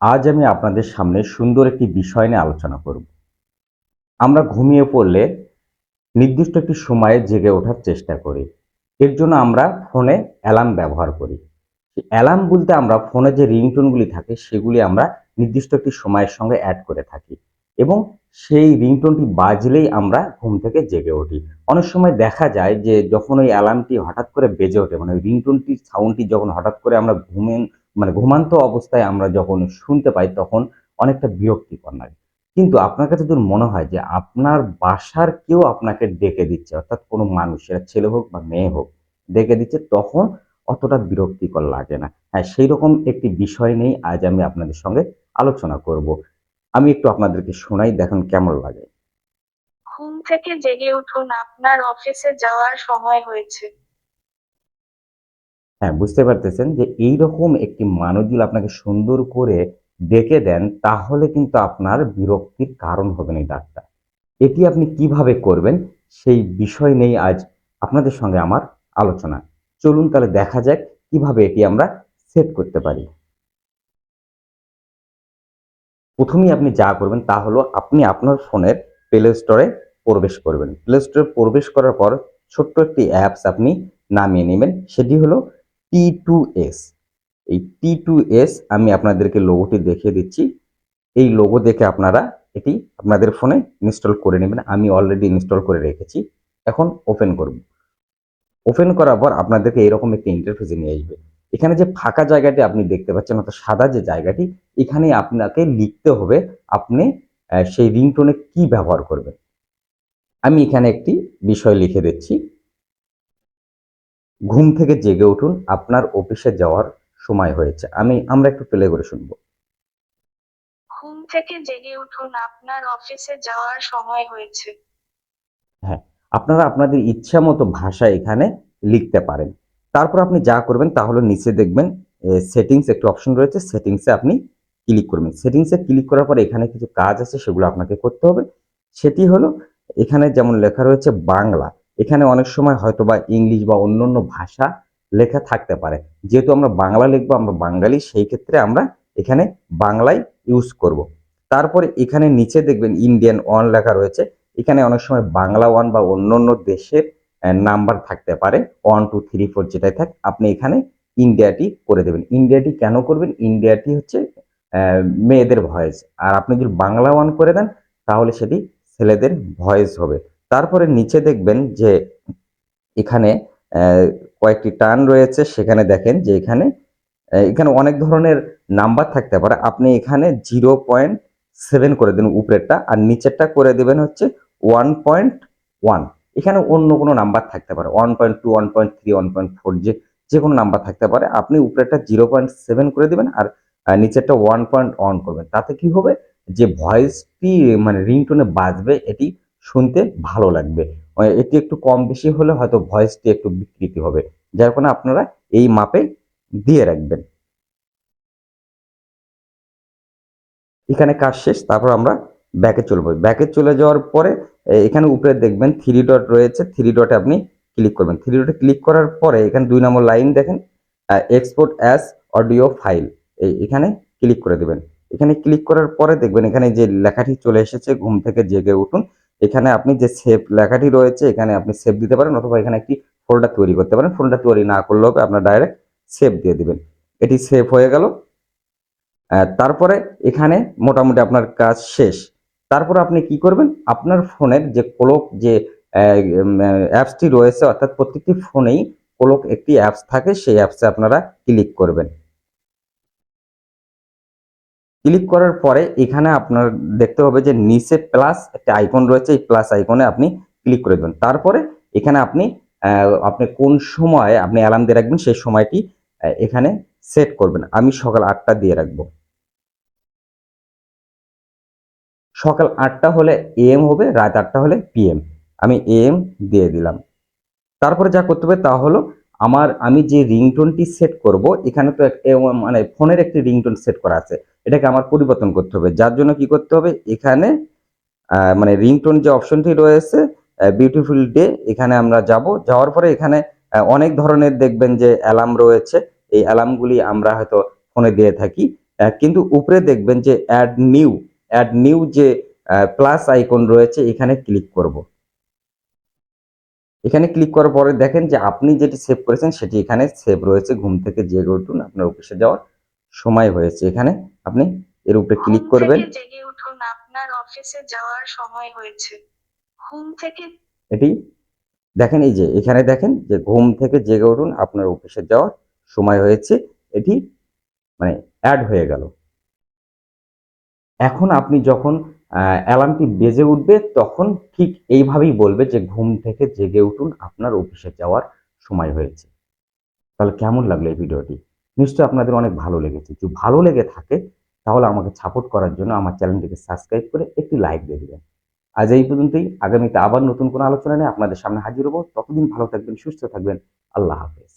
আজ আমি আপনাদের সামনে সুন্দর একটি বিষয় নিয়ে আলোচনা করব। আমরা ঘুমিয়ে পড়লে নির্দিষ্ট একটি সময়ে জেগে ওঠার চেষ্টা করি। এর জন্য আমরা ফোনে অ্যালার্ম ব্যবহার করি। অ্যালার্ম বলতে আমরা ফোনে যে রিংটোনগুলি থাকে সেগুলি আমরা নির্দিষ্ট একটি সময়ের সঙ্গে অ্যাড করে থাকি এবং সেই রিংটোনটি বাজলেই আমরা ঘুম থেকে জেগে উঠি। অনেক সময় দেখা যায় যে যখন ওই অ্যালার্মটি হঠাৎ করে বেজে ওঠে, মানে ওই রিংটোনটির সাউন্ডটি যখন হঠাৎ করে আমরা ঘুমান্ত অবস্থায় আমরা যখন শুনতে পাই, তখন অনেকটা বিরক্তিকর লাগে। কিন্তু আপনার কাছে যদি মনে হয় যে আপনার বাসার কেউ আপনাকে ডেকে দিচ্ছে, অর্থাৎ কোনো মানুষ, সেটা ছেলে হোক বা মেয়ে হোক, ডেকে দিচ্ছে, তখন অতটা বিরক্তিকর লাগে না। হ্যাঁ, সেইরকম একটি বিষয় নিয়েই আজ আমি আপনাদের সঙ্গে আলোচনা করব। আমি একটু আপনাদেরকে শোনাই, দেখেন কেমন লাগে। ঘুম থেকে জেগে উঠুন, আপনার অফিসে যাওয়ার সময় হয়েছে। হ্যাঁ, বুঝতে পারতেছেন যে এইরকম একটি মানুষ যদি আপনাকে সুন্দর করে ডেকে দেন, তাহলে কিন্তু আপনার বিরক্তির কারণ হবে না এই ডাকটা। এটি আপনি কিভাবে করবেন সেই বিষয় নিয়েই আজ আপনাদের সঙ্গে আমার আলোচনা। চলুন তাহলে দেখা যাক কিভাবে এটি আমরা সেট করতে পারি। প্রথমেই আপনি যা করবেন তা হলো আপনি আপনার ফোনের প্লে স্টোরে প্রবেশ করবেন। প্লে স্টোরে প্রবেশ করার পর ছোট্ট একটি অ্যাপস আপনি নামিয়ে নেবেন, সেটি হলো টি2এস। এই টি2এস আমি আপনাদেরকে লোগোটি দেখিয়ে দিচ্ছি। এই লোগো দেখে আপনারা এটি আপনাদের ফোনে ইনস্টল করে নেবেন। আমি অলরেডি ইনস্টল করে রেখেছি। এখন ওপেন করব। ওপেন করার পর আপনাদেরকে এরকম একটি ইন্টারফেসে নিয়ে আসবে। এখানে যে ফাঁকা জায়গাটি আপনি দেখতে পাচ্ছেন, অর্থাৎ সাদা যে জায়গাটি, এখানে আপনাকে লিখতে হবে আপনি সেই রিংটোনে কি ব্যবহার করবেন। আমি এখানে একটি বিষয় লিখে দিচ্ছি। ঘুম থেকে জেগে উঠুন, আপনার অফিসে যাওয়ার সময় হয়েছে। আমরা একটু প্লে করে শুনবো। ঘুম থেকে জেগে উঠুন, আপনার অফিসে যাওয়ার সময় হয়েছে। হ্যাঁ, আপনারা আপনাদের ইচ্ছা মতো ভাষা এখানে লিখতে পারেন। তারপর আপনি যা করবেন তা হলো নিচে দেখবেন সেটিংস একটি অপশন রয়েছে, সেটিংসে আপনি ক্লিক করবেন। সেটিংসে ক্লিক করার পর এখানে কিছু কাজ আছে, সেগুলো আপনাকে করতে হবে। সেটি হলো এখানে যেমন লেখা রয়েছে বাংলা, এখানে অনেক সময় হয়তোবা ইংলিশ বা অন্যান্য ভাষা লেখা থাকতে পারে। যেহেতু আমরা বাংলা লিখবো, আমরা বাঙালি, সেই ক্ষেত্রে আমরা এখানে বাংলায় ইউজ করব। তারপরে এখানে নিচে দেখবেন ইন্ডিয়ান ওয়ান লেখা রয়েছে। এখানে অনেক সময় বাংলা ওয়ান বা অন্যান্য দেশের নাম্বার থাকতে পারে, 1 2 3 4 যেটাই থাক, আপনি এখানে ইন্ডিয়াটি করে দেবেন। ইন্ডিয়াটি কেন করবেন? ইন্ডিয়াটি হচ্ছে মেয়েদের ভয়েস, আর আপনি যদি বাংলা ওয়ান করে দেন তাহলে সেটি ছেলেদের ভয়েস হবে। তারপরে নিচে দেখবেন যে এখানে কয়েকটি টার্ন রয়েছে, সেখানে দেখেন যে এখানে অনেক ধরনের নাম্বার থাকতে পারে। আপনি এখানে 0.7 করে দিন উপরেরটা, আর নিচেরটা করে দেবেন হচ্ছে 1.1। এখানে অন্য কোনো নাম্বার থাকতে পারে, 1.2, 1.3, 1.4, যে কোনো নাম্বার থাকতে পারে। আপনি উপরেরটা 0.7 করে দিবেন, আর নিচেরটা 1.1 করবেন। তাতে কি হবে, যে ভয়েসটি মানে রিংটোনে বাজবে, এটি শুনতে ভালো লাগবে। এটি একটু কম বেশি হলে হয়তো ভয়েসটি একটু বিকৃতি হবে, যার কারণে আপনারা এই মাপে দিয়ে রাখবেন। এখানে কাজ শেষ। তারপর আমরা ব্যাকে চলবো। ব্যাকে চলে যাওয়ার পরে এখানে উপরে দেখবেন 3 ডট রয়েছে, 3 ডটে আপনি ক্লিক করবেন। 3 ডটে ক্লিক করার পরে এখানে 2 নম্বর লাইন দেখেন, এক্সপোর্ট অ্যাজ অডিও ফাইল, এখানে ক্লিক করে দেবেন। এখানে ক্লিক করার পরে দেখবেন এখানে যে লেখাটি চলে এসেছে, ঘুম থেকে জেগে উঠুন। এখানে আপনি যে সেভ লেখাটি রয়েছে, এখানে আপনি সেভ দিতে পারেন, অথবা এখানে একটি ফোল্ডার তৈরি করতে পারেন। ফোল্ডার তৈরি না করলেও হবে, আপনার ডাইরেক্ট সেভ দিয়ে দিবেন। এটি সেভ হয়ে গেল। তারপরে এখানে মোটামুটি আপনার কাজ শেষ। তারপর আপনি কি করবেন, আপনার ফোনের যে ক্লক যে অ্যাপসটি রয়েছে, অর্থাৎ প্রত্যেকটি ফোনেই ক্লক একটি অ্যাপস থাকে, সেই অ্যাপসে আপনারা ক্লিক করবেন। ক্লিক করার পরে এখানে আপনার দেখতে হবে যে নিচে প্লাস একটা আইকন রয়েছে, এই প্লাস আইকনে আপনি ক্লিক করে দেবেন। তারপরে এখানে আপনি কোন সময় আপনি অ্যালার্ম দিয়ে রাখবেন সেই সময়টি এখানে সেট করবেন। আমি সকাল 8টা দিয়ে রাখবো। সকাল 8টা হলে এএম হবে, রাত 8টা হলে পিএম। আমি এএম দিয়ে দিলাম। তারপরে যা করতে হবে তা হলো আমি যে রিংটোনটি সেট করব, এখানে তো মানে ফোনের একটি রিংটোন সেট করা আছে, এটাকে আমার পরিবর্তন করতে হবে। যার জন্য কি করতে হবে, এখানে মানে রিংটোন যে অপশনটি রয়েছে বিউটিফুল ডে, এখানে আমরা যাওয়ার পরে এখানে অনেক ধরনের দেখবেন যে অ্যালার্ম রয়েছে। এই অ্যালার্মগুলি আমরা হয়তো ফোনে দিয়ে থাকি। কিন্তু উপরে দেখবেন যে অ্যাড নিউ যে প্লাস আইকন রয়েছে, এখানে ক্লিক করব। এখানে ক্লিক করার পরে দেখেন যে আপনি যেটি সেভ করেছেন সেটি এখানে সেভ রয়েছে। ঘুম থেকে জেগে উঠুন, আপনার অফিসে যাওয়ার সময় হয়েছে। এখানে আপনি এর উপরে ঘুম ক্লিক করবেন। থেকে জেগে উঠুন, আপনার অফিসে যাওয়ার সময় হয়েছে। ঘুম থেকে এটি দেখেন, এই যে এখানে দেখেন যে ঘুম থেকে জেগে উঠুন, আপনার অফিসে যাওয়ার সময় হয়েছে। এটি মানে অ্যাড হয়ে গেল। এখন আপনি যখন অ্যালার্মটি বেজে উঠবে তখন ঠিক এইভাবেই বলবে যে ঘুম থেকে জেগে উঠুন, আপনার অফিসে যাওয়ার সময় হয়েছে। তাহলে কেমন লাগলো এই ভিডিওটি? নিশ্চয়ই আপনাদের অনেক ভালো লেগেছে। যদি ভালো লেগে থাকে তাহলে আমাকে সাপোর্ট করার জন্য আমার চ্যানেলটিকে সাবস্ক্রাইব করে একটি লাইক দিয়ে দিবেন। আজ এই পর্যন্তই। আগামীতে আবার নতুন কোনো আলোচনা নিয়ে আপনাদের সামনে হাজির হব। ততদিন ভালো থাকবেন, সুস্থ থাকবেন। আল্লাহ হাফেজ।